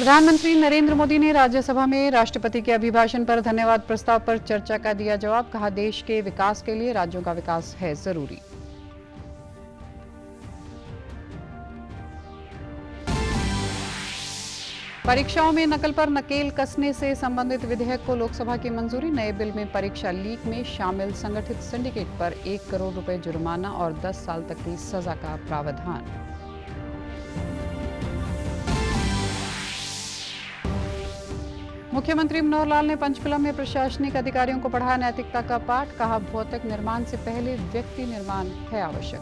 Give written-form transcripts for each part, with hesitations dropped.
प्रधानमंत्री नरेंद्र मोदी ने राज्यसभा में राष्ट्रपति के अभिभाषण पर धन्यवाद प्रस्ताव पर चर्चा का दिया जवाब। कहा, देश के विकास के लिए राज्यों का विकास है जरूरी। परीक्षाओं में नकल पर नकेल कसने से संबंधित विधेयक को लोकसभा की मंजूरी। नए बिल में परीक्षा लीक में शामिल संगठित सिंडिकेट पर 1 करोड़ रुपए जुर्माना और 10 साल तक की सजा का प्रावधान। मुख्यमंत्री मनोहर लाल ने पंचकुला में प्रशासनिक अधिकारियों को पढ़ाया नैतिकता का पाठ। कहा, भौतिक निर्माण से पहले व्यक्ति निर्माण है आवश्यक।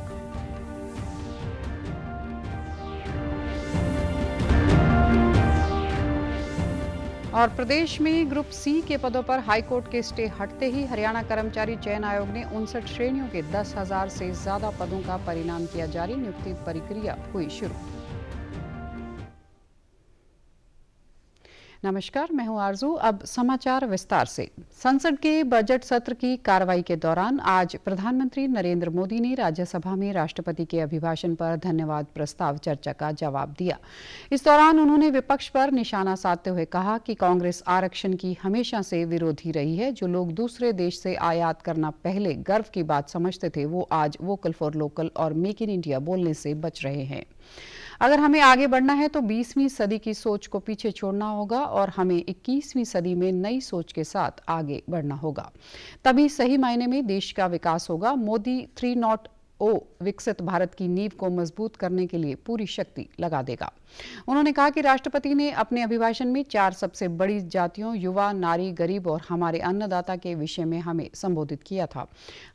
और प्रदेश में ग्रुप सी के पदों पर हाईकोर्ट के स्टे हटते ही हरियाणा कर्मचारी चयन आयोग ने 59 श्रेणियों के 10,000 से ज्यादा पदों का परिणाम किया जारी। नियुक्ति प्रक्रिया हुई शुरू। नमस्कार, मैं हूं आरजू। अब समाचार विस्तार से। संसद के बजट सत्र की कार्रवाई के दौरान आज प्रधानमंत्री नरेंद्र मोदी ने राज्यसभा में राष्ट्रपति के अभिभाषण पर धन्यवाद प्रस्ताव चर्चा का जवाब दिया। इस दौरान उन्होंने विपक्ष पर निशाना साधते हुए कहा कि कांग्रेस आरक्षण की हमेशा से विरोधी रही है। जो लोग दूसरे देश से आयात करना पहले गर्व की बात समझते थे, वो आज वोकल फॉर लोकल और मेक इन इंडिया बोलने से बच रहे हैं। अगर हमें आगे बढ़ना है तो 20वीं सदी की सोच को पीछे छोड़ना होगा और हमें 21वीं सदी में नई सोच के साथ आगे बढ़ना होगा। तभी सही मायने में देश का विकास होगा। मोदी 3.0 विकसित भारत की नींव को मजबूत करने के लिए पूरी शक्ति लगा देगा। उन्होंने कहा कि राष्ट्रपति ने अपने अभिभाषण में 4 सबसे बड़ी जातियों, युवा, नारी, गरीब और हमारे अन्नदाता के विषय में हमें संबोधित किया था।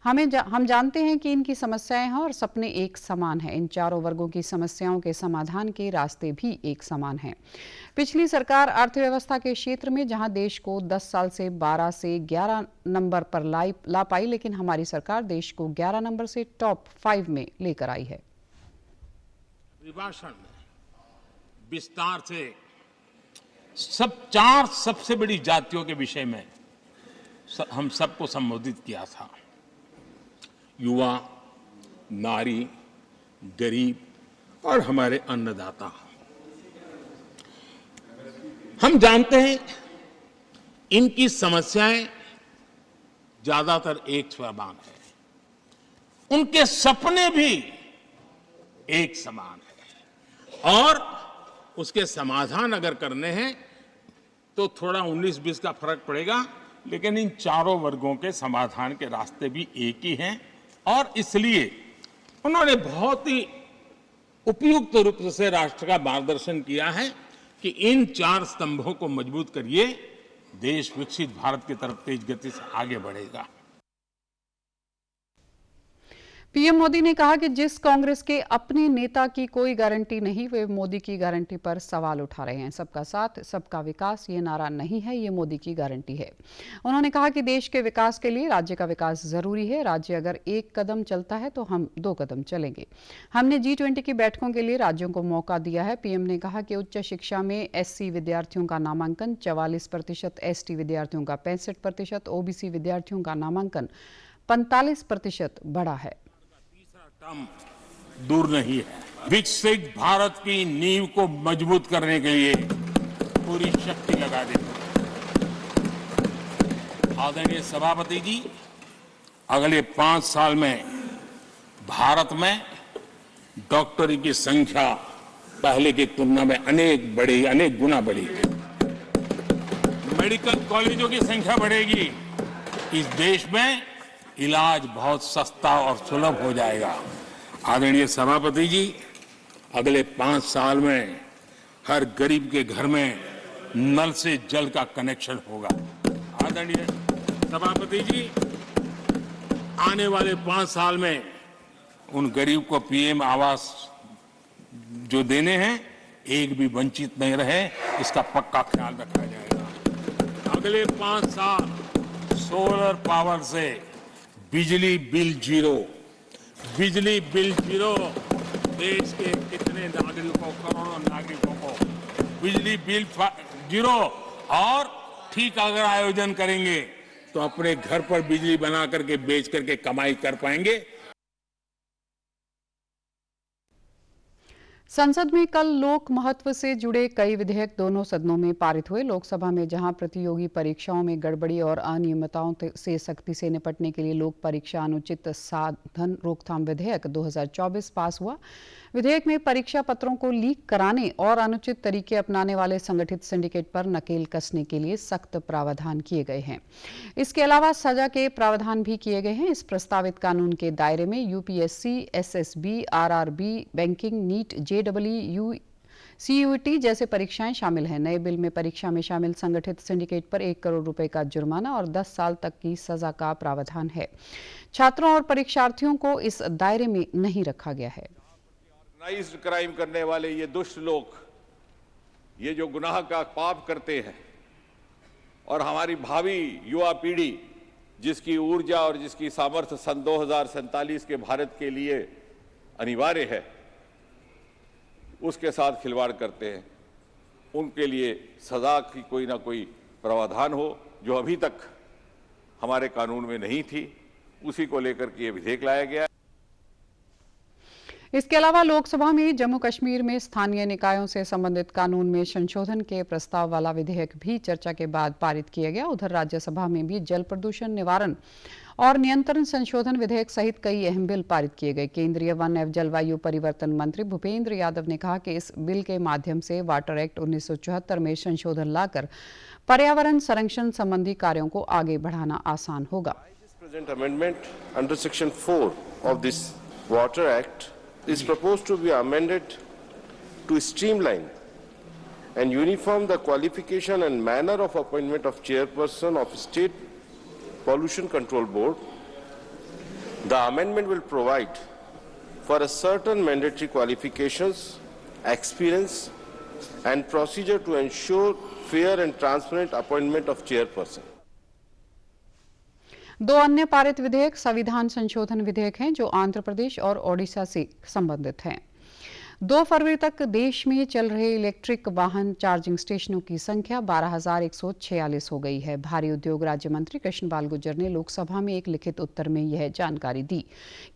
हम जानते हैं कि इनकी समस्याएं हैं और सपने एक समान हैं। इन चारों वर्गों की समस्याओं के समाधान के रास्ते भी एक समान हैं। पिछली सरकार अर्थव्यवस्था के क्षेत्र में जहां देश को 10 साल से 12 से 11 नंबर पर ला पाई, लेकिन हमारी सरकार देश को 11 नंबर से टॉप 5 में लेकर आई है। अभिभाषण में विस्तार से सब 4 सबसे बड़ी जातियों के विषय में हम सबको संबोधित किया था। युवा, नारी, गरीब और हमारे अन्नदाता। हम जानते हैं इनकी समस्याएं ज्यादातर एक समान है, उनके सपने भी एक समान है और उसके समाधान अगर करने हैं तो थोड़ा 19-20 का फर्क पड़ेगा, लेकिन इन चारों वर्गों के समाधान के रास्ते भी एक ही हैं। और इसलिए उन्होंने बहुत ही उपयुक्त रूप से राष्ट्र का मार्गदर्शन किया है कि इन 4 स्तंभों को मजबूत करिए, देश विकसित भारत की तरफ तेज गति से आगे बढ़ेगा। पीएम मोदी ने कहा कि जिस कांग्रेस के अपने नेता की कोई गारंटी नहीं, वे मोदी की गारंटी पर सवाल उठा रहे हैं। सबका साथ, सबका विकास ये नारा नहीं है, ये मोदी की गारंटी है। उन्होंने कहा कि देश के विकास के लिए राज्य का विकास जरूरी है। राज्य अगर 1 कदम चलता है तो हम 2 कदम चलेंगे। हमने G20 की बैठकों के लिए राज्यों को मौका दिया है। पीएम ने कहा कि उच्च शिक्षा में SC विद्यार्थियों का नामांकन 44%, ST विद्यार्थियों का 65%, OBC विद्यार्थियों का नामांकन 45% बढ़ा है। दूर नहीं है। विकसित भारत की नींव को मजबूत करने के लिए पूरी शक्ति लगा देंगे। आदरणीय सभापति जी, अगले 5 साल में भारत में डॉक्टरी की संख्या पहले की तुलना में अनेक गुना बढ़ेगी। मेडिकल कॉलेजों की संख्या बढ़ेगी। इस देश में इलाज बहुत सस्ता और सुलभ हो जाएगा। आदरणीय सभापति जी, अगले 5 साल में हर गरीब के घर में नल से जल का कनेक्शन होगा। आदरणीय सभापति जी, आने वाले 5 साल में उन गरीब को PM आवास जो देने हैं, एक भी वंचित नहीं रहे, इसका पक्का ख्याल रखा जाएगा। अगले 5 साल सोलर पावर से बिजली बिल जीरो। देश के कितने नागरिकों, करोड़ों नागरिकों को बिजली बिल जीरो। और ठीक अगर आयोजन करेंगे तो अपने घर पर बिजली बना करके बेच करके कमाई कर पाएंगे। संसद में कल लोक महत्व से जुड़े कई विधेयक दोनों सदनों में पारित हुए। लोकसभा में जहां प्रतियोगी परीक्षाओं में गड़बड़ी और अनियमितताओं से सख्ती से निपटने के लिए लोक परीक्षा अनुचित साधन रोकथाम विधेयक 2024 पास हुआ। विधेयक में परीक्षा पत्रों को लीक कराने और अनुचित तरीके अपनाने वाले संगठित सिंडिकेट पर नकेल कसने के लिए सख्त प्रावधान किए गए हैं। इसके अलावा सजा के प्रावधान भी किए गए हैं। इस प्रस्तावित कानून के दायरे में UPSC, SSB, RRB, banking, NEET, JW, CUET जैसे परीक्षाएं शामिल हैं। नए बिल में परीक्षा में शामिल संगठित सिंडिकेट पर 1 करोड़ रुपए का जुर्माना और 10 साल तक की सजा का प्रावधान है। छात्रों और परीक्षार्थियों को इस दायरे में नहीं रखा गया है। ऑर्गेनाइज्ड क्राइम करने वाले ये दुष्ट लोग, ये जो गुनाह का पाप करते हैं और हमारी भावी युवा पीढ़ी जिसकी ऊर्जा और जिसकी सामर्थ्य सन 2047 के भारत के लिए अनिवार्य है, उसके साथ खिलवाड़ करते हैं। उनके लिए सजा की कोई ना कोई प्रावधान हो, जो अभी तक हमारे कानून में नहीं थी, उसी को लेकर के ये विधेयक लाया गया। इसके अलावा लोकसभा में जम्मू कश्मीर में स्थानीय निकायों से संबंधित कानून में संशोधन के प्रस्ताव वाला विधेयक भी चर्चा के बाद पारित किया गया। उधर राज्यसभा में भी जल प्रदूषण निवारण और नियंत्रण संशोधन विधेयक सहित कई अहम बिल पारित किए गए। केंद्रीय वन एवं जलवायु परिवर्तन मंत्री भूपेंद्र यादव ने कहा कि इस बिल के माध्यम से वाटर एक्ट 1974 में संशोधन लाकर पर्यावरण संरक्षण संबंधी कार्यों को आगे बढ़ाना आसान होगा। is proposed to be amended to streamline and uniform the qualification and manner of appointment of chairperson of State Pollution Control Board. The amendment will provide for a certain mandatory qualifications, experience and procedure to ensure fair and transparent appointment of chairperson. दो अन्य पारित विधेयक संविधान संशोधन विधेयक हैं जो आंध्र प्रदेश और ओडिशा से संबंधित हैं। 2 फरवरी तक देश में चल रहे इलेक्ट्रिक वाहन चार्जिंग स्टेशनों की संख्या 12,146 हो गई है। भारी उद्योग राज्य मंत्री कृष्णपाल गुर्जर ने लोकसभा में एक लिखित उत्तर में यह जानकारी दी।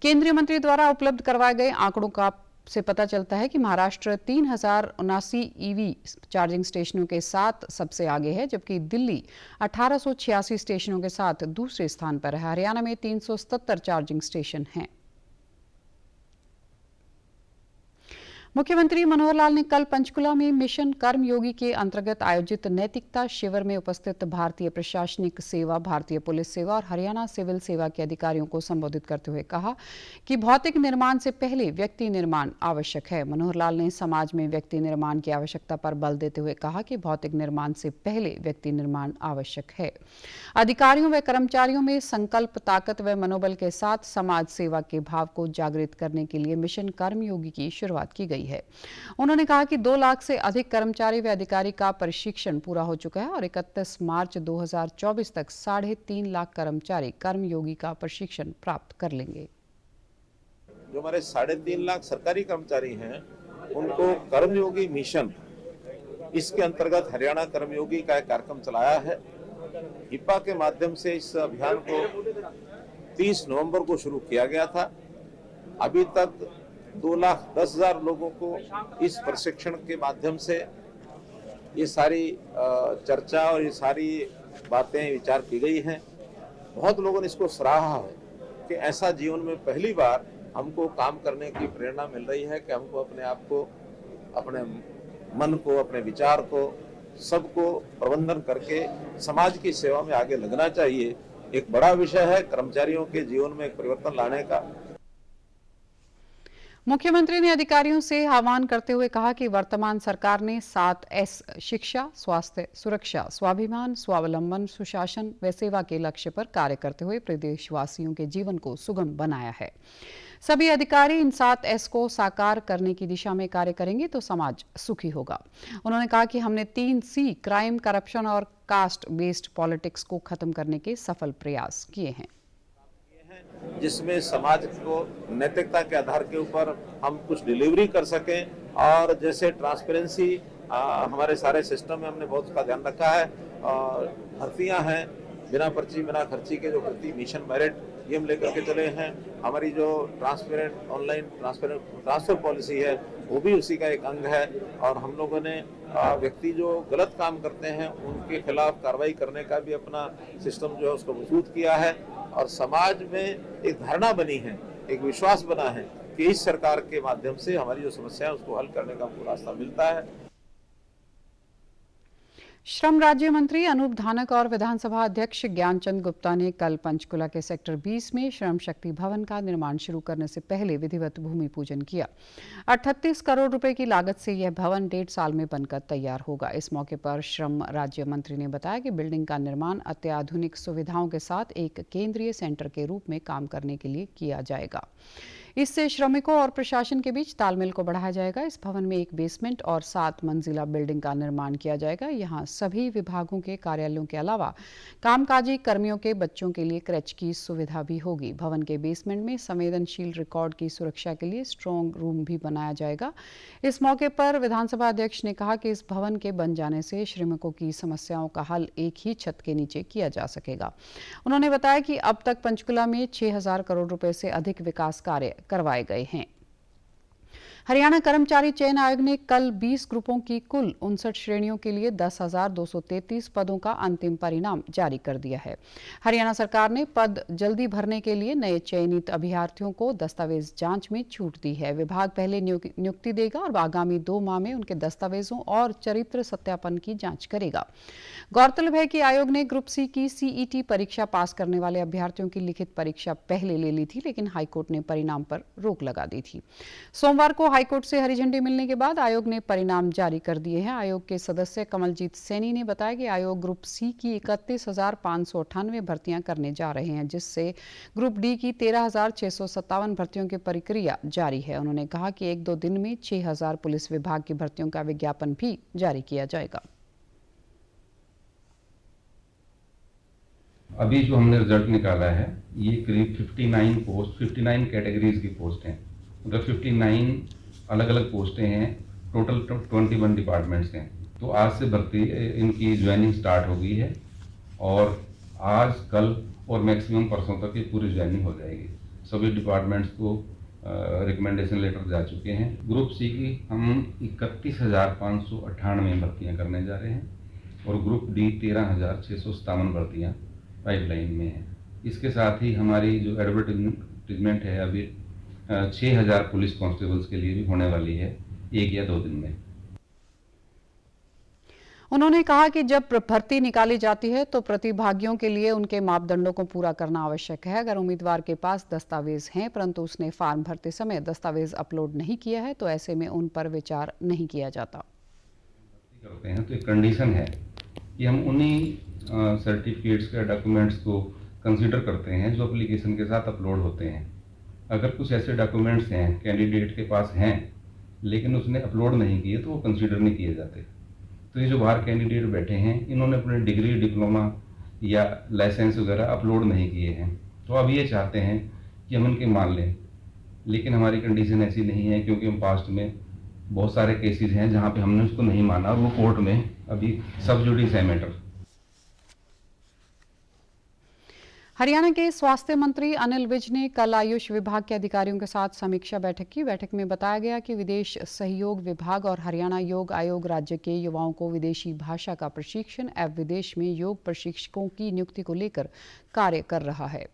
केंद्रीय मंत्री द्वारा उपलब्ध करवाए गए आंकड़ों का से पता चलता है कि महाराष्ट्र 3079 ईवी चार्जिंग स्टेशनों के साथ सबसे आगे है, जबकि दिल्ली 1886 स्टेशनों के साथ दूसरे स्थान पर है। हरियाणा में 377 चार्जिंग स्टेशन हैं। मुख्यमंत्री मनोहर लाल ने कल पंचकुला में मिशन कर्मयोगी के अंतर्गत आयोजित नैतिकता शिविर में उपस्थित भारतीय प्रशासनिक सेवा, भारतीय पुलिस सेवा और हरियाणा सिविल सेवा के अधिकारियों को संबोधित करते हुए कहा कि भौतिक निर्माण से पहले व्यक्ति निर्माण आवश्यक है। मनोहर लाल ने समाज में व्यक्ति निर्माण की आवश्यकता पर बल देते हुए कहा कि भौतिक निर्माण से पहले व्यक्ति निर्माण आवश्यक है। अधिकारियों व कर्मचारियों में संकल्प, ताकत व मनोबल के साथ समाज सेवा के भाव को जागृत करने के लिए मिशन कर्मयोगी की शुरुआत की गई है। उन्होंने कहा कि 2 लाख से अधिक कर्मचारी व अधिकारी का प्रशिक्षण पूरा हो चुका है और 31 मार्च 2024 तक 3.5 लाख कर्मचारी कर्मयोगी का प्रशिक्षण प्राप्त कर लेंगे। जो हमारे 3.5 लाख सरकारी कर्मचारी हैं, उनको कर्मयोगी मिशन, इसके अंतर्गत हरियाणा कर्मयोगी का एक कार्यक्रम चलाया है। हिपा के माध्यम से इस अभियान को 30 नवंबर को शुरू किया गया था। अभी तक 2,10,000 लोगों को इस प्रशिक्षण के माध्यम से ये सारी चर्चा और ये सारी बातें विचार की गई हैं। बहुत लोगों ने इसको सराहा है कि ऐसा जीवन में पहली बार हमको काम करने की प्रेरणा मिल रही है कि हमको अपने आप को, अपने मन को, अपने विचार को, सबको प्रबंधन करके समाज की सेवा में आगे लगना चाहिए। एक बड़ा विषय है कर्मचारियों के जीवन में एक परिवर्तन लाने का। मुख्यमंत्री ने अधिकारियों से आह्वान करते हुए कहा कि वर्तमान सरकार ने 7S शिक्षा, स्वास्थ्य, सुरक्षा, स्वाभिमान, स्वावलंबन, सुशासन व सेवा के लक्ष्य पर कार्य करते हुए प्रदेशवासियों के जीवन को सुगम बनाया है। सभी अधिकारी इन 7S को साकार करने की दिशा में कार्य करेंगे तो समाज सुखी होगा। उन्होंने कहा कि हमने 3C क्राइम, करप्शन और कास्ट बेस्ड पॉलिटिक्स को खत्म करने के सफल प्रयास किए हैं, जिसमें समाज को नैतिकता के आधार के ऊपर हम कुछ डिलीवरी कर सकें। और जैसे ट्रांसपेरेंसी हमारे सारे सिस्टम में हमने बहुत उसका ध्यान रखा है। और भर्तियां हैं बिना पर्ची बिना खर्ची के, जो भर्ती मिशन मेरिट, ये हम लेकर के चले हैं। हमारी जो ट्रांसपेरेंट ऑनलाइन ट्रांसफर पॉलिसी है, वो भी उसी का एक अंग है। और हम लोगों ने व्यक्ति जो गलत काम करते हैं उनके खिलाफ कार्रवाई करने का भी अपना सिस्टम जो है उसको मजबूत किया है। और समाज में एक धारणा बनी है, एक विश्वास बना है कि इस सरकार के माध्यम से हमारी जो समस्या है उसको हल करने का पूरा रास्ता मिलता है। श्रम राज्य मंत्री अनूप धानक और विधानसभा अध्यक्ष ज्ञानचंद गुप्ता ने कल पंचकुला के सेक्टर 20 में श्रम शक्ति भवन का निर्माण शुरू करने से पहले विधिवत भूमि पूजन किया। 38 करोड़ रुपए की लागत से यह भवन 1.5 साल में बनकर तैयार होगा। इस मौके पर श्रम राज्य मंत्री ने बताया कि बिल्डिंग का निर्माण अत्याधुनिक सुविधाओं के साथ एक केंद्रीय सेंटर के रूप में काम करने के लिए किया जाएगा। इससे श्रमिकों और प्रशासन के बीच तालमेल को बढ़ाया जाएगा। इस भवन में एक बेसमेंट और 7 मंजिला बिल्डिंग का निर्माण किया जाएगा। यहाँ सभी विभागों के कार्यालयों के अलावा कामकाजी कर्मियों के बच्चों के लिए क्रच की सुविधा भी होगी। भवन के बेसमेंट में संवेदनशील रिकॉर्ड की सुरक्षा के लिए स्ट्रांग रूम भी बनाया जाएगा। इस मौके पर विधानसभा अध्यक्ष ने कहा कि इस भवन के बन जाने से श्रमिकों की समस्याओं का हल एक ही छत के नीचे किया जा सकेगा। उन्होंने बताया कि अब तक पंचकुला में 6,000 करोड़ रुपए से अधिक विकास कार्य करवाए गए हैं। हरियाणा कर्मचारी चयन आयोग ने कल 20 ग्रुपों की कुल 59 श्रेणियों के लिए 10,233 पदों का अंतिम परिणाम जारी कर दिया है। हरियाणा सरकार ने पद जल्दी भरने के लिए नए चयनित अभ्यर्थियों को दस्तावेज जांच में छूट दी है। विभाग पहले नियुक्ति देगा और आगामी 2 माह में उनके दस्तावेजों और चरित्र सत्यापन की जांच करेगा। गौरतलब है कि आयोग ने ग्रुप सी की सीईटी परीक्षा पास करने वाले अभ्यर्थियों की लिखित परीक्षा पहले ले ली थी, लेकिन हाईकोर्ट ने परिणाम पर रोक लगा दी थी। सोमवार को हाईकोर्ट से हरी झंडी मिलने के बाद आयोग ने परिणाम जारी कर दिए हैं। आयोग के सदस्य कमलजीत सैनी ने बताया कि आयोग ग्रुप सी की 31,598 भर्तियां करने जा रहे हैं, जिससे ग्रुप डी की 13,657 भर्तियों की प्रक्रिया जारी है। उन्होंने कहा कि 1-2 दिन में 6,000 पुलिस विभाग की भर्तियों का विज्ञापन भी जारी किया जाएगा। अभी जो हमने रिजल्ट निकाला है ये करीब 59 कैटेगरीज की पोस्ट हैं, मतलब 59 अलग अलग पोस्टें हैं। टोटल 21 डिपार्टमेंट्स हैं। तो आज से भर्ती इनकी ज्वाइनिंग स्टार्ट हो गई है और आज कल और मैक्सिमम परसों तक ये पूरी ज्वाइनिंग हो जाएगी। सभी डिपार्टमेंट्स को रिकमेंडेशन लेटर जा चुके हैं। ग्रुप सी की हम 31,598 भर्तियाँ करने जा रहे हैं और ग्रुप डी 13,657 भर्तियाँ पाइपलाइन में है। इसके साथ ही हमारी जो एडवर्टाइजमेंट है अभी 6,000 पुलिस कांस्टेबल्स के लिए भी होने वाली है 1 या 2 दिन में। उन्होंने कहा कि जब भर्ती निकाली जाती है तो प्रतिभागियों के लिए उनके मापदंडों को पूरा करना आवश्यक है। अगर उम्मीदवार के पास दस्तावेज हैं परंतु उसने फॉर्म भरते समय दस्तावेज अपलोड नहीं किया है तो ऐसे में उन पर विचार नहीं किया जाता। करते हैं तो एक कंडीशन है कि हम उन्हीं सर्टिफिकेट्स के डॉक्यूमेंट्स को कंसीडर करते हैं जो एप्लीकेशन के साथ अपलोड होते हैं। अगर कुछ ऐसे डॉक्यूमेंट्स हैं कैंडिडेट के पास हैं लेकिन उसने अपलोड नहीं किए तो वो कंसीडर नहीं किए जाते। तो ये जो बाहर कैंडिडेट बैठे हैं इन्होंने अपने डिग्री, डिप्लोमा या लाइसेंस वगैरह अपलोड नहीं किए हैं, तो अब ये चाहते हैं कि हम इनके मान लें, लेकिन हमारी कंडीशन ऐसी नहीं है क्योंकि हम पास्ट में बहुत सारे केसेस हैं जहाँ पे हमने उसको नहीं माना और वो कोर्ट में अभी सब जुडिस है मैटर। हरियाणा के स्वास्थ्य मंत्री अनिल विज ने कल आयुष विभाग के अधिकारियों के साथ समीक्षा बैठक की। बैठक में बताया गया कि विदेश सहयोग विभाग और हरियाणा योग आयोग राज्य के युवाओं को विदेशी भाषा का प्रशिक्षण एवं विदेश में योग प्रशिक्षकों की नियुक्ति को लेकर कार्य कर रहा है।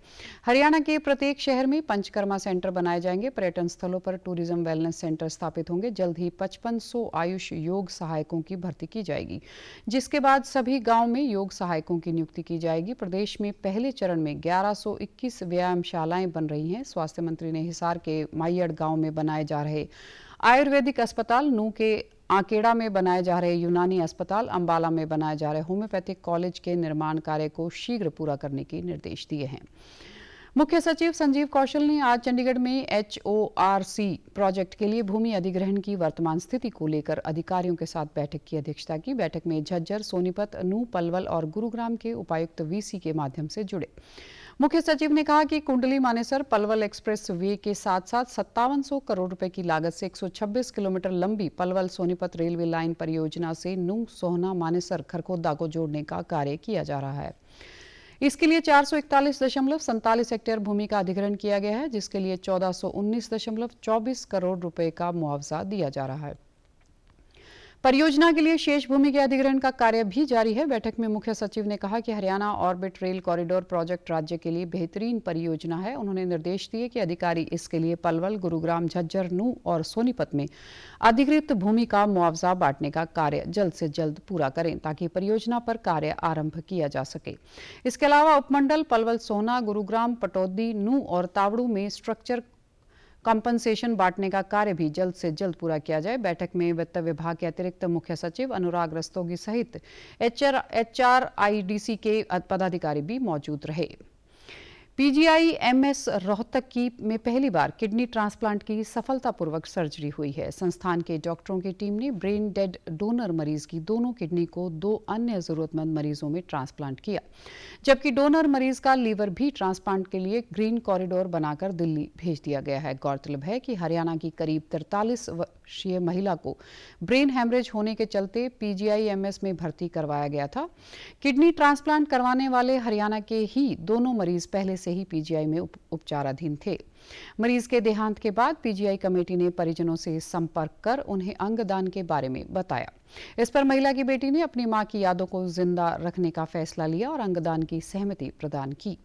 हरियाणा के प्रत्येक शहर में पंचकर्मा सेंटर बनाए जाएंगे। पर्यटन स्थलों पर टूरिज्म वेलनेस सेंटर स्थापित होंगे। जल्द ही 5500 आयुष योग सहायकों की भर्ती की जाएगी, जिसके बाद सभी गांव में योग सहायकों की नियुक्ति की जाएगी। प्रदेश में पहले चरण में 1121 व्यायामशालाएं बन रही हैं। स्वास्थ्य मंत्री ने हिसार के माइयड़ गांव में बनाए जा रहे आयुर्वेदिक अस्पताल, नूह के आकेड़ा में बनाए जा रहे यूनानी अस्पताल, अंबाला में बनाए जा रहे होम्योपैथिक कॉलेज के निर्माण कार्य को शीघ्र पूरा करने के निर्देश दिए हैं। मुख्य सचिव संजीव कौशल ने आज चंडीगढ़ में HORC प्रोजेक्ट के लिए भूमि अधिग्रहण की वर्तमान स्थिति को लेकर अधिकारियों के साथ बैठक की अध्यक्षता की। बैठक में झज्जर, सोनीपत, नूह, पलवल और गुरुग्राम के उपायुक्त VC के माध्यम से जुड़े। मुख्य सचिव ने कहा कि कुंडली मानेसर पलवल एक्सप्रेस वे के साथ साथ 5700 करोड़ रुपए की लागत से 126 किलोमीटर लंबी पलवल सोनीपत रेलवे लाइन परियोजना से नूह, सोहना, मानेसर, खरखोदा को जोड़ने का कार्य किया जा रहा है। इसके लिए 441.47 हेक्टेयर भूमि का अधिग्रहण किया गया है, जिसके लिए 1419.24 करोड़ रुपए का मुआवजा दिया जा रहा है। परियोजना के लिए शेष भूमि के अधिग्रहण का कार्य भी जारी है। बैठक में मुख्य सचिव ने कहा कि Haryana orbit rail corridor project राज्य के लिए बेहतरीन परियोजना है। उन्होंने निर्देश दिए कि अधिकारी इसके लिए पलवल, गुरुग्राम, झज्जर, नूंह और सोनीपत में अधिकृत भूमि का मुआवजा बांटने का कार्य जल्द से जल्द पूरा करें, ताकि परियोजना पर कार्य आरंभ किया जा सके। इसके अलावा उपमंडल पलवल, सोहना, गुरुग्राम, पटौदी, नूंह और तावड़ू में स्ट्रक्चर कंपनसेशन बांटने का कार्य भी जल्द से जल्द पूरा किया जाए। बैठक में वित्त विभाग के अतिरिक्त मुख्य सचिव अनुराग रस्तोगी सहित HRIDC के पदाधिकारी भी मौजूद रहे। PGIMS रोहतक में पहली बार किडनी ट्रांसप्लांट की सफलतापूर्वक सर्जरी हुई है। संस्थान के डॉक्टरों की टीम ने ब्रेन डेड डोनर मरीज की दोनों किडनी को 2 अन्य जरूरतमंद मरीजों में ट्रांसप्लांट किया, जबकि डोनर मरीज का लीवर भी ट्रांसप्लांट के लिए ग्रीन कॉरिडोर बनाकर दिल्ली भेज दिया गया है। गौरतलब है कि हरियाणा की करीब 43 वर्षीय महिला को ब्रेन हैमरेज होने के चलते PGIMS में भर्ती करवाया गया था। किडनी ट्रांसप्लांट करवाने वाले हरियाणा के ही दोनों मरीज पहले से ही PGI में उपचाराधीन थे। मरीज के देहांत के बाद PGI कमेटी ने परिजनों से संपर्क कर उन्हें अंगदान के बारे में बताया। इस पर महिला की बेटी ने अपनी मां की यादों को जिंदा रखने का फैसला लिया और अंगदान की सहमति प्रदान की।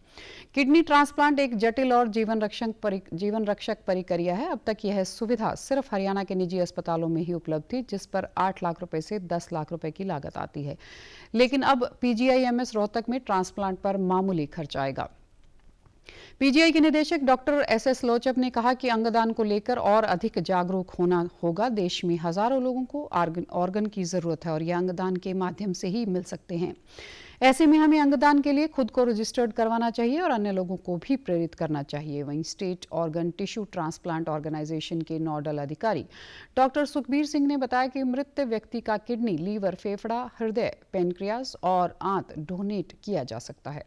किडनी ट्रांसप्लांट एक जटिल और जीवन रक्षक प्रक्रिया है। अब तक यह सुविधा सिर्फ हरियाणा के निजी अस्पतालों में ही उपलब्ध थी, जिस पर 8 लाख रुपए से 10 लाख रुपए की लागत आती है। लेकिन अब PGIMS रोहतक में ट्रांसप्लांट पर मामूली खर्च आएगा। PGI के निदेशक डॉक्टर SS लोचप ने कहा कि अंगदान को लेकर और अधिक जागरूक होना होगा। देश में हजारों लोगों को ऑर्गन की जरूरत है और यह अंगदान के माध्यम से ही मिल सकते हैं। ऐसे में हमें अंगदान के लिए खुद को रजिस्टर्ड करवाना चाहिए और अन्य लोगों को भी प्रेरित करना चाहिए। वहीं state organ tissue transplant organisation के नोडल अधिकारी डॉक्टर सुखबीर सिंह ने बताया कि मृत व्यक्ति का किडनी, लीवर, फेफड़ा, हृदय, पेनक्रियास और आंत डोनेट किया जा सकता है।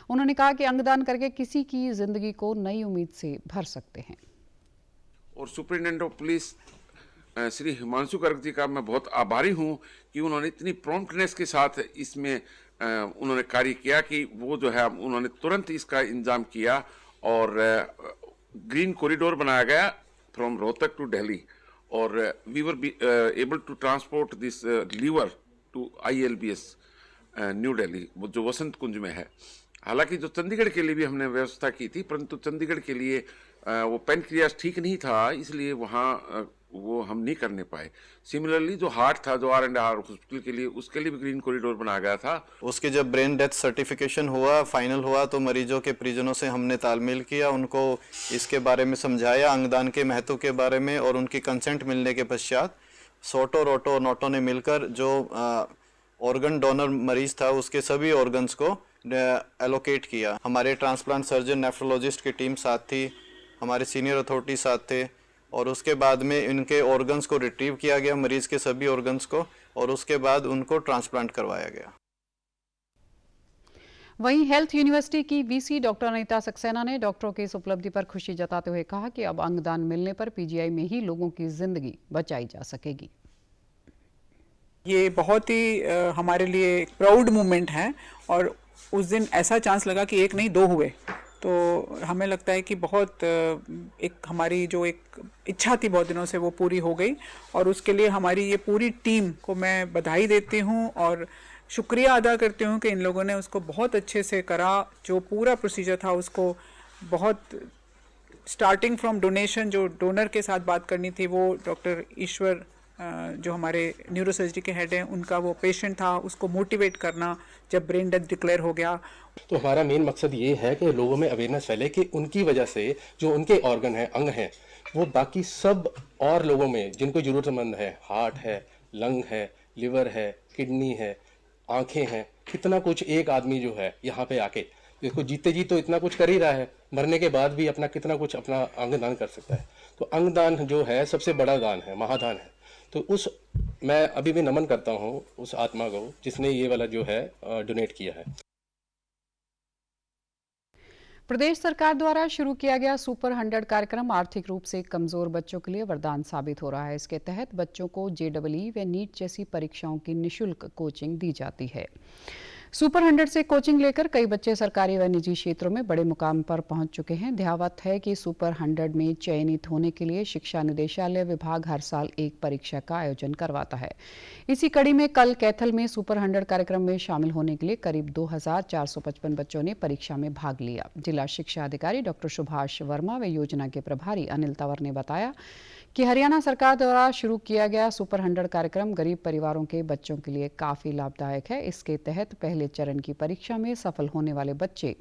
उन्होंने कहा कि अंगदान करके किसी की जिंदगी को नई उम्मीद से भर सकते हैं। और superintendent of police Shri Himanshu Garg ji का मैं बहुत आभारी हूं कि उन्होंने इतनी प्रॉम्प्टनेस के साथ इसमें उन्होंने कार्य किया कि वो जो है उन्होंने तुरंत इसका इंतजाम किया और ग्रीन कॉरिडोर बनाया गया फ्रॉम रोहतक टू दिल्ली और we were able to transport this liver to ILBS New Delhi, जो वसंत कुंज में है। हालांकि जो चंडीगढ़ के लिए भी हमने व्यवस्था की थी, परंतु चंडीगढ़ के लिए वो पेनक्रियास ठीक नहीं था, इसलिए वहाँ वो हम नहीं करने पाए। सिमिलरली जो हार्ट था, जो R&R हॉस्पिटल के लिए, उसके लिए भी ग्रीन कॉरिडोर बनाया गया था। उसके जब ब्रेन डेथ सर्टिफिकेशन हुआ, फाइनल हुआ, तो मरीजों के परिजनों से हमने तालमेल किया, उनको इसके बारे में समझाया, अंगदान के महत्व के बारे में, और उनकी कंसेंट मिलने के पश्चात सोटो, रोटो और नोटो ने मिलकर जो ऑर्गन डोनर मरीज था उसके सभी ऑर्गन्स को एलोकेट किया। हमारे ट्रांसप्लांट सर्जन, नेफ्रोलॉजिस्ट की टीम साथ थी, हमारे सीनियर अथॉरिटी साथ थे, और उसके बाद में इनके ऑर्गन्स को रिट्रीव किया गया, मरीज के सभी ऑर्गन्स को, और उसके बाद उनको ट्रांसप्लांट करवाया गया। वहीं हेल्थ यूनिवर्सिटी की VC डॉक्टर अनीता सक्सेना ने डॉक्टरों की इस उपलब्धि पर खुशी जताते हुए कहा कि अब अंगदान मिलने पर PGI में ही लोगों की जिंदगी बचाई जा सकेगी। ये बहुत ही हमारे लिए एक प्राउड मोमेंट है, और उस दिन ऐसा चांस लगा कि एक नहीं 2 हुए, तो हमें लगता है कि बहुत एक हमारी जो एक इच्छा थी बहुत दिनों से वो पूरी हो गई, और उसके लिए हमारी ये पूरी टीम को मैं बधाई देती हूँ और शुक्रिया अदा करती हूँ कि इन लोगों ने उसको बहुत अच्छे से करा। जो पूरा प्रोसीजर था उसको बहुत स्टार्टिंग फ्रॉम डोनेशन, जो डोनर के साथ बात करनी थी वो डॉक्टर ईश्वर जो हमारे न्यूरोसर्जरी के हेड हैं, उनका वो पेशेंट था, उसको मोटिवेट करना जब ब्रेन डेथ डिक्लेयर हो गया। तो हमारा मेन मकसद ये है कि लोगों में अवेयरनेस फैले कि उनकी वजह से जो उनके ऑर्गन हैं, अंग हैं, वो बाकी सब और लोगों में जिनको ज़रूरतमंद है, हार्ट है, लंग है, लिवर है, किडनी है, आँखें हैं, कितना कुछ एक आदमी जो है यहाँ पे आके इसको जीते जी तो इतना कुछ कर ही रहा है, मरने के बाद भी अपना कितना कुछ अपना अंगदान कर सकता है। तो अंगदान जो है सबसे बड़ा दान है, महादान है। तो उस मैं अभी भी नमन करता हूँ उस आत्मा को जिसने ये वाला जो है डोनेट किया है। प्रदेश सरकार द्वारा शुरू किया गया सुपर 100 कार्यक्रम आर्थिक रूप से कमजोर बच्चों के लिए वरदान साबित हो रहा है। इसके तहत बच्चों को JEE व नीट जैसी परीक्षाओं की निःशुल्क कोचिंग दी जाती है। सुपर 100 से कोचिंग लेकर कई बच्चे सरकारी व निजी क्षेत्रों में बड़े मुकाम पर पहुंच चुके हैं। ध्यावत है कि सुपर 100 में चयनित होने के लिए शिक्षा निदेशालय विभाग हर साल एक परीक्षा का आयोजन करवाता है। इसी कड़ी में कल कैथल में सुपर 100 कार्यक्रम में शामिल होने के लिए करीब 2455 बच्चों ने परीक्षा में भाग लिया। जिला शिक्षा अधिकारी डॉक्टर सुभाष वर्मा व योजना के प्रभारी अनिल तंवर ने बताया कि हरियाणा सरकार द्वारा शुरू किया गया सुपर 100 कार्यक्रम गरीब परिवारों के बच्चों के लिए काफी लाभदायक है। इसके तहत पहले चरण की परीक्षा में सफल होने वाले बच्चे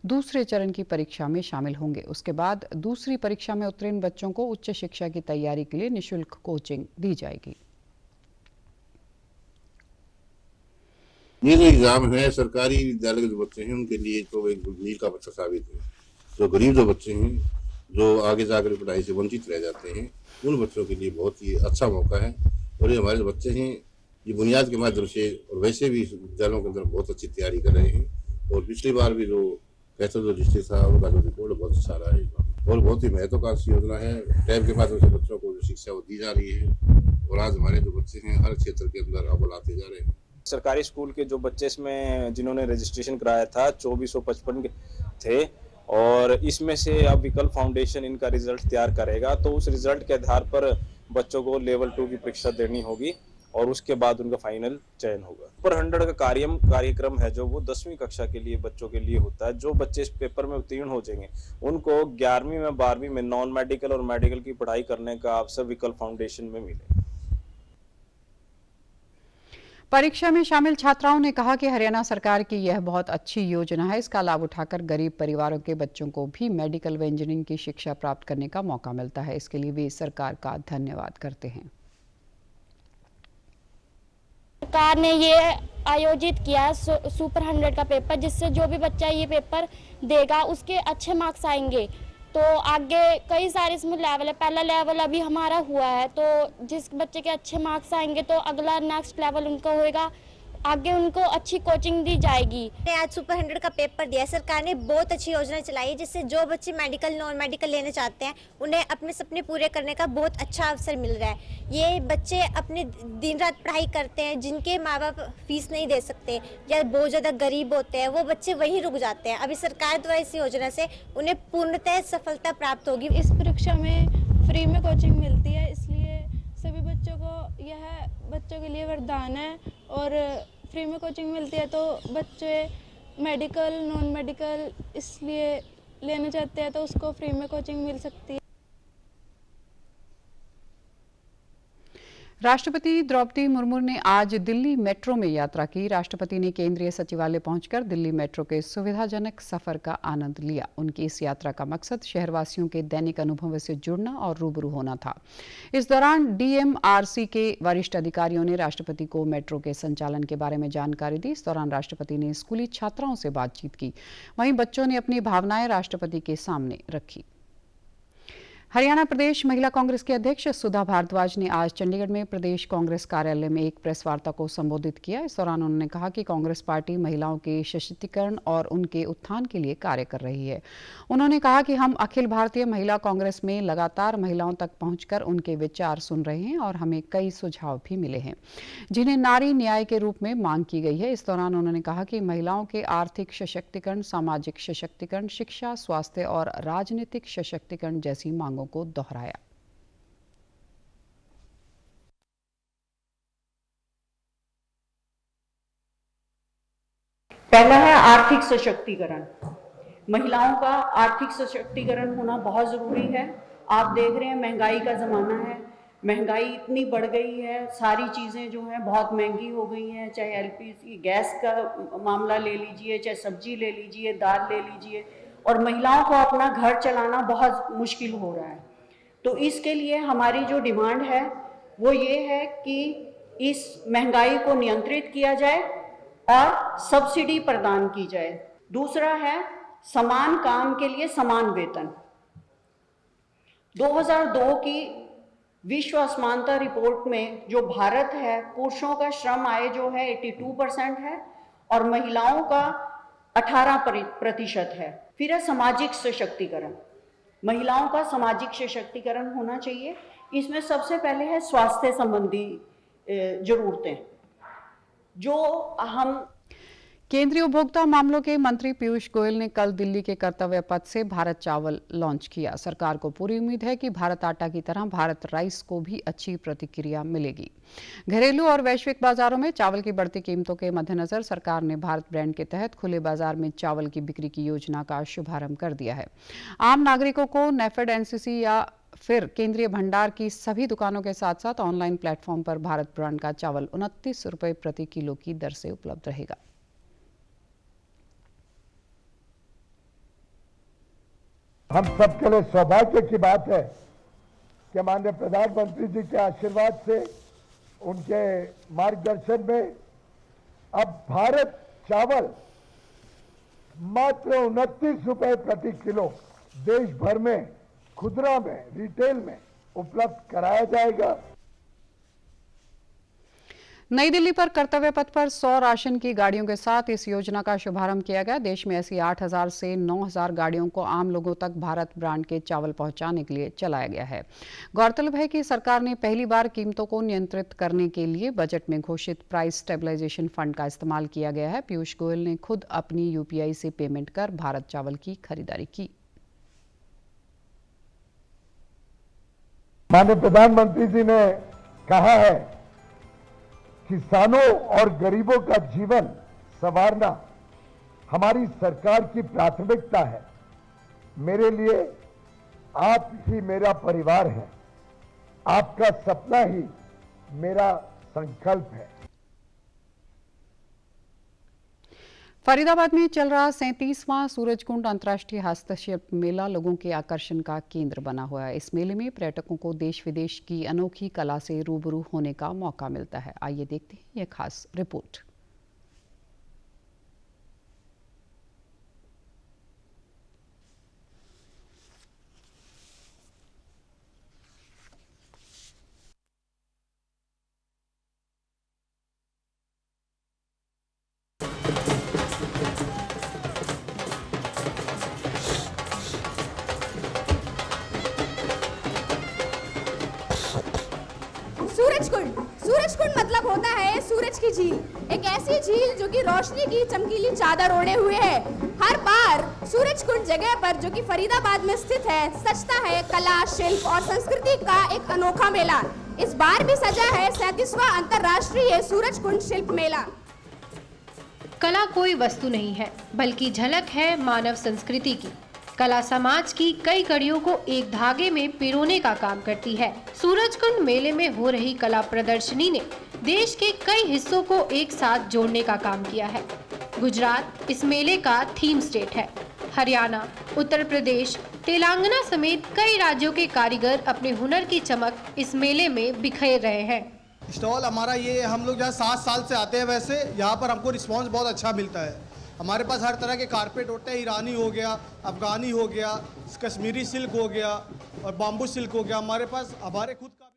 दूसरे चरण की परीक्षा में शामिल होंगे। उसके बाद दूसरी परीक्षा में उत्तीर्ण बच्चों को उच्च शिक्षा की तैयारी के लिए निःशुल्क कोचिंग दी जाएगी। ये जो एग्जाम है सरकारी विद्यालय के जो बच्चे हैं उनके लिए तो एक मील का पत्थर साबित है। जो गरीब जो बच्चे हैं, जो आगे जाकर पढ़ाई से वंचित रह जाते हैं, उन बच्चों के लिए बहुत ही अच्छा मौका है। और ये हमारे जो बच्चे हैं ये बुनियाद के माध्यम से और वैसे भी विद्यालयों के अंदर बहुत अच्छी तैयारी कर रहे हैं। और पिछली बार भी जो कैथल जो डिस्ट्रिक्ट था उनका जो रिकॉर्ड बहुत अच्छा रहा है और बहुत ही महत्वाकांक्षी योजना है। टैब के माध्यम से बच्चों को जो शिक्षा वो दी जा रही है और आज हमारे जो बच्चे हैं हर क्षेत्र के अंदर अव्वल आते जा रहे हैं। सरकारी स्कूल के जो बच्चे इसमें जिन्होंने रजिस्ट्रेशन कराया था 2455 थे और इसमें से अब विकल्प फाउंडेशन इनका रिजल्ट तैयार करेगा। तो उस रिजल्ट के आधार पर बच्चों को लेवल 2 की परीक्षा देनी होगी और उसके बाद उनका फाइनल चयन होगा। सुपर 100 का कार्यक्रम है जो वो 10वीं कक्षा के लिए बच्चों के लिए होता है। जो बच्चे इस पेपर में उत्तीर्ण हो जाएंगे उनको 11वीं में 12वीं में नॉन मेडिकल और मेडिकल की पढ़ाई करने का अवसर विकल्प फाउंडेशन में मिलेगा। परीक्षा में शामिल छात्राओं ने कहा कि हरियाणा सरकार की यह बहुत अच्छी योजना है। इसका लाभ उठाकर गरीब परिवारों के बच्चों को भी मेडिकल व इंजीनियरिंग की शिक्षा प्राप्त करने का मौका मिलता है। इसके लिए वे सरकार का धन्यवाद करते हैं। सरकार ने ये आयोजित किया सुपर 100 का पेपर, जिससे जो भी बच्चा ये पेपर देगा उसके अच्छे मार्क्स आएंगे। तो आगे कई सारे इसमें लेवल है। पहला लेवल अभी हमारा हुआ है, तो जिस बच्चे के अच्छे मार्क्स आएंगे तो अगला नेक्स्ट लेवल उनका होएगा, आगे उनको अच्छी कोचिंग दी जाएगी। आज सुपर 100 का पेपर दिया। सरकार ने बहुत अच्छी योजना चलाई है जिससे जो बच्चे मेडिकल नॉन मेडिकल लेना चाहते हैं उन्हें अपने सपने पूरे करने का बहुत अच्छा अवसर मिल रहा है। ये बच्चे अपने दिन रात पढ़ाई करते हैं, जिनके माँ बाप फीस नहीं दे सकते या बहुत ज़्यादा गरीब होते हैं, वो बच्चे वहीं रुक जाते हैं। अभी सरकार द्वारा इस योजना से उन्हें पूर्णतः सफलता प्राप्त होगी। इस परीक्षा में फ्री में कोचिंग मिलती है, इसलिए सभी बच्चों को यह बच्चों के लिए वरदान है। और फ्री में कोचिंग मिलती है तो बच्चे मेडिकल नॉन मेडिकल इसलिए लेना चाहते हैं तो उसको फ्री में कोचिंग मिल सकती है। राष्ट्रपति द्रौपदी मुर्मू ने आज दिल्ली मेट्रो में यात्रा की। राष्ट्रपति ने केंद्रीय सचिवालय पहुंचकर दिल्ली मेट्रो के सुविधाजनक सफर का आनंद लिया। उनकी इस यात्रा का मकसद शहरवासियों के दैनिक अनुभवों से जुड़ना और रूबरू होना था। इस दौरान डीएमआरसी के वरिष्ठ अधिकारियों ने राष्ट्रपति को मेट्रो के संचालन के बारे में जानकारी दी। इस दौरान राष्ट्रपति ने स्कूली छात्राओं से बातचीत की। वहीं बच्चों ने अपनी भावनाएं राष्ट्रपति के सामने रखी। हरियाणा प्रदेश महिला कांग्रेस के अध्यक्ष सुधा भारद्वाज ने आज चंडीगढ़ में प्रदेश कांग्रेस कार्यालय में एक प्रेस वार्ता को संबोधित किया। इस दौरान उन्होंने कहा कि कांग्रेस पार्टी महिलाओं के सशक्तिकरण और उनके उत्थान के लिए कार्य कर रही है। उन्होंने कहा कि हम अखिल भारतीय महिला कांग्रेस में लगातार महिलाओं तक पहुंचकर उनके विचार सुन रहे हैं और हमें कई सुझाव भी मिले हैं जिन्हें नारी न्याय के रूप में मांग की गई है। इस दौरान उन्होंने कहा कि महिलाओं के आर्थिक सशक्तिकरण, सामाजिक सशक्तिकरण, शिक्षा, स्वास्थ्य और राजनीतिक सशक्तिकरण जैसी मांगों को दोहराया। पहला है आर्थिक सशक्तिकरण। महिलाओं का आर्थिक सशक्तिकरण होना बहुत जरूरी है। आप देख रहे हैं महंगाई का जमाना है, महंगाई इतनी बढ़ गई है, सारी चीजें जो हैं बहुत महंगी हो गई हैं। चाहे एलपीजी गैस का मामला ले लीजिए, चाहे सब्जी ले लीजिए, दाल ले लीजिए, और महिलाओं को अपना घर चलाना बहुत मुश्किल हो रहा है। तो इसके लिए हमारी जो डिमांड है वो ये है कि इस महंगाई को नियंत्रित किया जाए और सब्सिडी प्रदान की जाए। दूसरा है समान काम के लिए समान वेतन। 2002 की विश्व असमानता रिपोर्ट में जो भारत है, पुरुषों का श्रम आय जो है 82% है और महिलाओं का 18% है। फिर है सामाजिक सशक्तिकरण। महिलाओं का सामाजिक सशक्तिकरण होना चाहिए। इसमें सबसे पहले है स्वास्थ्य संबंधी जरूरतें जो हम केंद्रीय उपभोक्ता मामलों के मंत्री पीयूष गोयल ने कल दिल्ली के कर्तव्य पथ से भारत चावल लॉन्च किया। सरकार को पूरी उम्मीद है कि भारत आटा की तरह भारत राइस को भी अच्छी प्रतिक्रिया मिलेगी। घरेलू और वैश्विक बाजारों में चावल की बढ़ती कीमतों के मद्देनजर सरकार ने भारत ब्रांड के तहत खुले बाजार में चावल की बिक्री की योजना का शुभारंभ कर दिया है। आम नागरिकों को नेफेड, एनसीसी या फिर केंद्रीय भंडार की सभी दुकानों के साथ साथ ऑनलाइन प्लेटफॉर्म पर भारत ब्रांड का चावल 29 रुपये प्रति किलो की दर से उपलब्ध रहेगा। हम सबके लिए सौभाग्य की बात है कि माननीय प्रधानमंत्री जी के आशीर्वाद से, उनके मार्गदर्शन में अब भारत चावल मात्र 29 रुपए प्रति किलो देश भर में खुदरा में, रिटेल में उपलब्ध कराया जाएगा। नई दिल्ली पर कर्तव्य पथ पर 100 राशन की गाड़ियों के साथ इस योजना का शुभारंभ किया गया। देश में ऐसी 8,000 से 9,000 गाड़ियों को आम लोगों तक भारत ब्रांड के चावल पहुंचाने के लिए चलाया गया है। गौरतलब है कि सरकार ने पहली बार कीमतों को नियंत्रित करने के लिए बजट में घोषित प्राइस स्टेबलाइजेशन फंड का इस्तेमाल किया गया है। पीयूष गोयल ने खुद अपनी यूपीआई से पेमेंट कर भारत चावल की खरीदारी की। माननीय प्रधानमंत्री जी ने कहा है, किसानों और गरीबों का जीवन संवारना हमारी सरकार की प्राथमिकता है। मेरे लिए आप ही मेरा परिवार है, आपका सपना ही मेरा संकल्प है। फरीदाबाद में चल रहा 37वां सूरजकुंड अंतर्राष्ट्रीय हस्तशिल्प मेला लोगों के आकर्षण का केंद्र बना हुआ है। इस मेले में पर्यटकों को देश विदेश की अनोखी कला से रूबरू होने का मौका मिलता है। आइए देखते हैं यह खास रिपोर्ट। सूरजकुंड मतलब होता है सूरज की झील, एक ऐसी झील जो कि रोशनी की चमकीली चादर ओढ़े हुए है। हर बार सूरजकुंड जगह पर जो कि फरीदाबाद में स्थित है सजता है कला, शिल्प और संस्कृति का एक अनोखा मेला। इस बार भी सजा है 37वां अंतर्राष्ट्रीय सूरजकुंड शिल्प मेला। कला कोई वस्तु नहीं है बल्कि झलक है मानव संस्कृति की। कला समाज की कई कड़ियों को एक धागे में पिरोने का काम करती है। सूरजकुंड मेले में हो रही कला प्रदर्शनी ने देश के कई हिस्सों को एक साथ जोड़ने का काम किया है। गुजरात इस मेले का थीम स्टेट है। हरियाणा, उत्तर प्रदेश, तेलंगाना समेत कई राज्यों के कारीगर अपने हुनर की चमक इस मेले में बिखेर रहे हैं। स्टॉल हमारा ये, हम लोग जहाँ 7 साल से आते हैं, वैसे यहाँ पर हमको रिस्पांस बहुत अच्छा मिलता है। हमारे पास हर तरह के कारपेट होते हैं, ईरानी हो गया, अफगानी हो गया, कश्मीरी सिल्क हो गया और बाम्बू सिल्क हो गया। हमारे पास हमारे खुद का।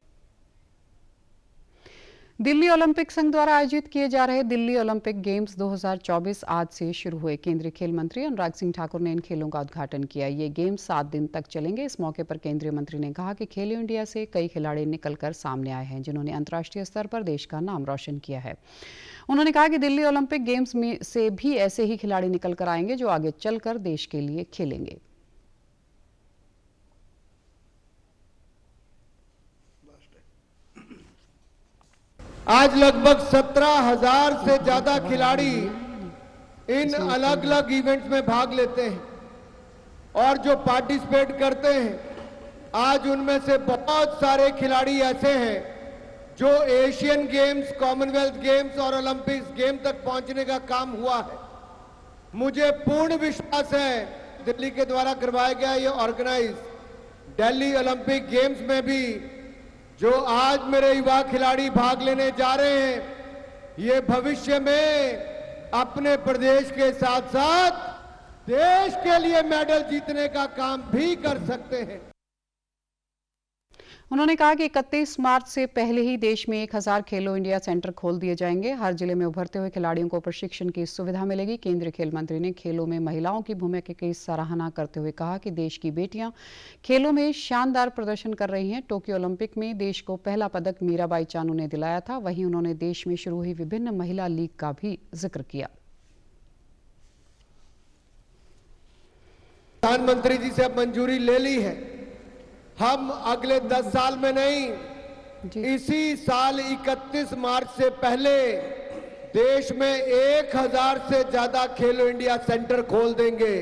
दिल्ली ओलंपिक संघ द्वारा आयोजित किए जा रहे दिल्ली ओलंपिक गेम्स 2024 आज से शुरू हुए। केंद्रीय खेल मंत्री अनुराग सिंह ठाकुर ने इन खेलों का उद्घाटन किया। ये गेम्स 7 दिन तक चलेंगे। इस मौके पर केंद्रीय मंत्री ने कहा कि खेलो इंडिया से कई खिलाड़ी निकलकर सामने आए हैं जिन्होंने अंतर्राष्ट्रीय स्तर पर देश का नाम रोशन किया है। उन्होंने कहा कि दिल्ली ओलंपिक गेम्स में से भी ऐसे ही खिलाड़ी निकल कर आएंगे जो आगे चलकर देश के लिए खेलेंगे। आज लगभग 17,000 से ज्यादा खिलाड़ी इन अलग अलग इवेंट्स में भाग लेते हैं और जो पार्टिसिपेट करते हैं, आज उनमें से बहुत सारे खिलाड़ी ऐसे हैं जो एशियन गेम्स, कॉमनवेल्थ गेम्स और ओलंपिक्स गेम तक पहुंचने का काम हुआ है। मुझे पूर्ण विश्वास है दिल्ली के द्वारा करवाया गया ये ऑर्गेनाइज दिल्ली ओलंपिक गेम्स में भी जो आज मेरे युवा खिलाड़ी भाग लेने जा रहे हैं, ये भविष्य में अपने प्रदेश के साथ साथ देश के लिए मेडल जीतने का काम भी कर सकते हैं। उन्होंने कहा कि 31 मार्च से पहले ही देश में 1000 खेलो इंडिया सेंटर खोल दिए जाएंगे। हर जिले में उभरते हुए खिलाड़ियों को प्रशिक्षण की सुविधा मिलेगी। केंद्रीय खेल मंत्री ने खेलों में महिलाओं की भूमिका की सराहना करते हुए कहा कि देश की बेटियां खेलों में शानदार प्रदर्शन कर रही हैं। टोक्यो ओलंपिक में देश को पहला पदक मीराबाई चानू ने दिलाया था। वहीं उन्होंने देश में शुरू हुई विभिन्न महिला लीग का भी जिक्र किया। प्रधानमंत्री जी से अब मंजूरी ले ली है। हम अगले 10 साल में नहीं, इसी साल 31 मार्च से पहले देश में 1000 से ज्यादा खेलो इंडिया सेंटर खोल देंगे।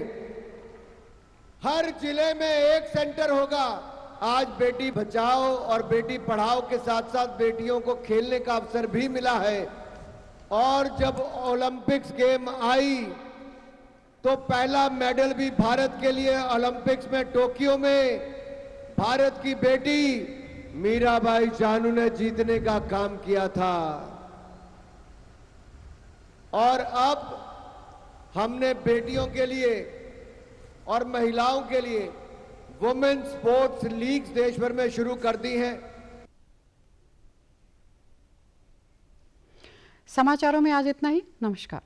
हर जिले में एक सेंटर होगा। आज बेटी बचाओ और बेटी पढ़ाओ के साथ साथ बेटियों को खेलने का अवसर भी मिला है। और जब ओलंपिक्स गेम आई तो पहला मेडल भी भारत के लिए ओलंपिक्स में टोक्यो में भारत की बेटी मीराबाई चानू ने जीतने का काम किया था। और अब हमने बेटियों के लिए और महिलाओं के लिए वुमेन स्पोर्ट्स लीग्स देश भर में शुरू कर दी हैं। समाचारों में आज इतना ही। नमस्कार।